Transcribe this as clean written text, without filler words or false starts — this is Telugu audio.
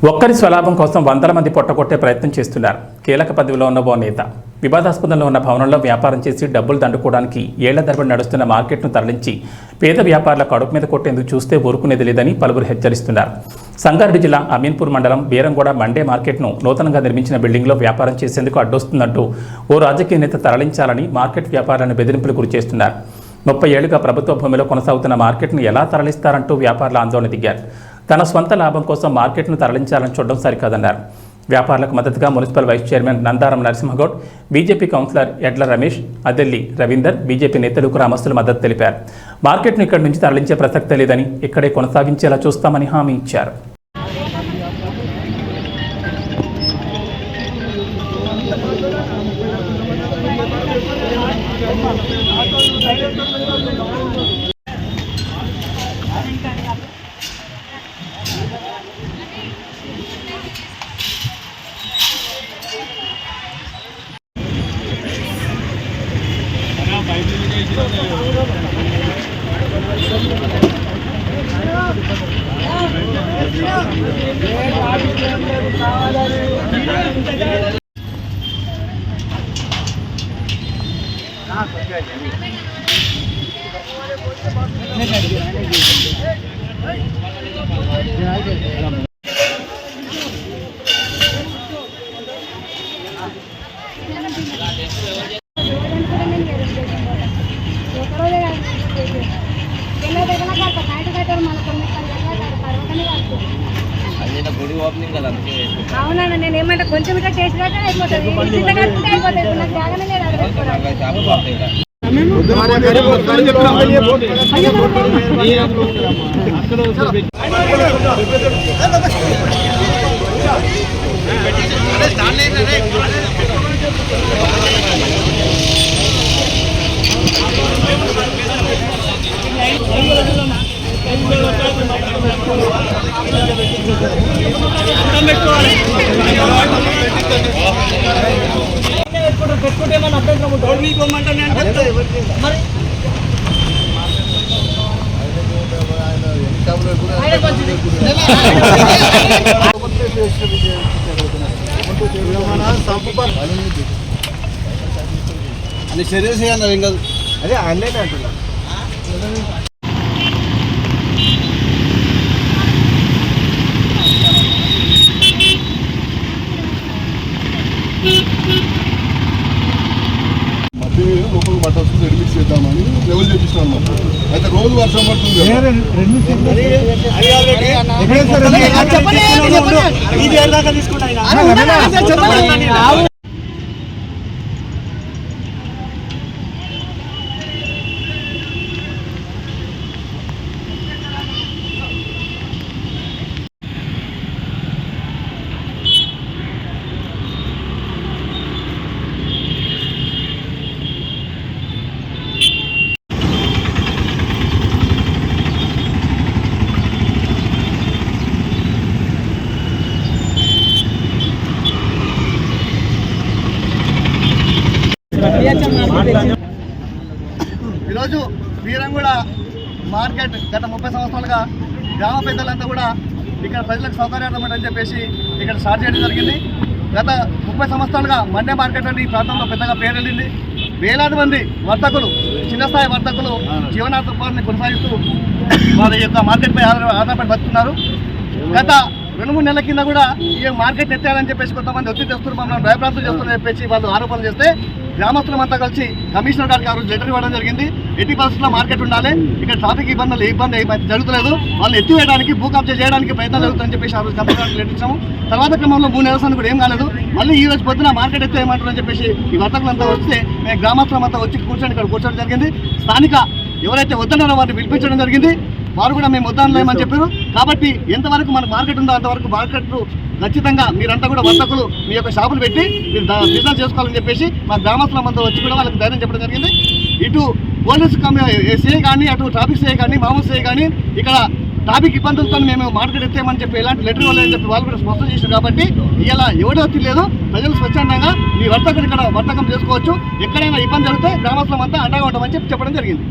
ఒక్కరి స్వలాభం కోసం వందల మంది పొట్టగొట్టే ప్రయత్నం చేస్తున్నారు. కీలక పదవిలో ఉన్న ఓ నేత వివాదాస్పదంలో ఉన్న భవనంలో వ్యాపారం చేసి డబ్బులు దండుకోవడానికి ఏళ్ల తరబడి నడుస్తున్న మార్కెట్ను తరలించి పేద వ్యాపారుల కడుపు మీద కొట్టేందుకు చూస్తే ఊరుకునేది లేదని పలువురు హెచ్చరిస్తున్నారు. సంగారెడ్డి జిల్లా అమీన్పూర్ మండలం బీరంగూడ మండే మార్కెట్ను నూతనంగా నిర్మించిన బిల్డింగ్లో వ్యాపారం చేసేందుకు అడ్డొస్తుందంటూ ఓ రాజకీయ నేత తరలించాలని మార్కెట్ వ్యాపారులను బెదిరింపులు గురిచేస్తున్నారు. 30 ఏళ్లుగా ప్రభుత్వ భూమిలో కొనసాగుతున్న మార్కెట్ను ఎలా తరలిస్తారంటూ వ్యాపారులు ఆందోళన దిగారు. తన స్వంత లాభం కోసం మార్కెట్ను తరలించాలని చూడడం సరికాదన్నారు. వ్యాపారులకు మద్దతుగా municipal vice chairman Nandaram Narasimhagoud, BJP councillor Edla Ramesh, అదెల్లి Ravinder, BJP నేతలు గ్రామస్తులు మద్దతు తెలిపారు. మార్కెట్ను ఇక్కడి నుంచి తరలించే ప్రసక్తే లేదని, ఇక్కడే కొనసాగించేలా చూస్తామని హామీ ఇచ్చారు. అవునా, నేను ఏమంటే కొంచెం ఇట్లా చేసినా అయిపోతుంది, చిన్న కట్టుకుంటే అయిపోతుంది. నాకు జాగానే లేదు. పెట్టుకుంటేమన్నా అభ్యంతరం ఉంటుంది మీకు మరి అని చర్య చేయాలి ఏం కాదు. అదే ఆన్లైన్ అంటున్నా. లోపల బట్ట వస్తుంది, రిలీజ్ చేద్దామని లెవెల్ చేపిస్తాను. అయితే రోజు వర్షం పడుతుంది. ఈరోజు బీరంగూడ మార్కెట్ గత 30 సంవత్సరాలుగా గ్రామ పెద్దలంతా కూడా ఇక్కడ ప్రజలకు సౌకర్యార్థం అని చెప్పేసి ఇక్కడ స్టార్ట్ చేయడం జరిగింది. గత 30 సంవత్సరాలుగా మండే మార్కెట్ అని ఈ ప్రాంతంలో పెద్దగా పేరు వెళ్ళింది. వేలాది మంది వర్తకులు, చిన్న స్థాయి వర్తకులు జీవనోపాధిని కొనసాగిస్తూ వారి యొక్క మార్కెట్పై ఆధారపడి బతుకున్నారు. గత 2-3 నెలల కింద కూడా ఈ మార్కెట్ ఎత్తాలని చెప్పేసి కొంతమంది ఒత్తిడి చేస్తున్నారు, మమ్మల్ని భయప్రాంతం చేస్తున్నారని చెప్పేసి వాళ్ళు ఆరోపణలు చేస్తే గ్రామస్తులమంతా కలిసి కమిషనర్ గారికి ఆ రోజు లెటర్ ఇవ్వడం జరిగింది. ఎట్టి పరిస్థితుల్లో మార్కెట్ ఉండాలి, ఇక్కడ ట్రాఫిక్ ఇబ్బంది జరుగుతలేదు, వాళ్ళు ఎత్తివేయడానికి భూ కబ్జా చేయడానికి ప్రయత్నాలు జరుగుతుందని చెప్పేసి ఆ రోజు కమిషనర్ గారికి లెటర్ ఇచ్చాము. తర్వాత క్రమంలో 3 నెలల కూడా ఏం కాలేదు. మళ్ళీ ఈ రోజు పొద్దున మార్కెట్ ఎత్తేయమంటారని చెప్పేసి ఈ వర్తకులంతా వస్తే మేము గ్రామస్తులమంతా వచ్చి ఇక్కడ కూర్చోవడం జరిగింది. స్థానిక ఎవరైతే వద్దన్నారో వారిని పిలిపించడం జరిగింది. వారు కూడా మేము వద్దనలేమని చెప్పారు. కాబట్టి ఎంతవరకు మనకు మార్కెట్ ఉందో అంతవరకు మార్కెట్ ఖచ్చితంగా మీరంతా కూడా వర్తకులు మీ యొక్క షాపులు పెట్టి మీరు బిజినెస్ చేసుకోవాలని చెప్పేసి మా గ్రామస్తులంతా వచ్చి కూడా వాళ్ళకి ధైర్యం చెప్పడం జరిగింది. ఇటు పోలీసు సిఐ కానీ, అటు ట్రాఫిక్ సిఐ కానీ, మామూలు సిఐ కానీ ఇక్కడ ట్రాఫిక్ ఇబ్బందులతో మేము మార్కెట్ ఎత్తేమని చెప్పి ఎలాంటి లెటర్ ఇవ్వాలని చెప్పి వాళ్ళు కూడా స్పష్టం చేశారు. కాబట్టి ఇలా ఎవడో తెలియదు, ప్రజలు స్వచ్ఛందంగా మీ వర్తకులు ఇక్కడ వర్తకం చేసుకోవచ్చు. ఎక్కడైనా ఇబ్బంది జరిగితే గ్రామస్తులమంతా అండగా ఉంటామని చెప్పడం జరిగింది.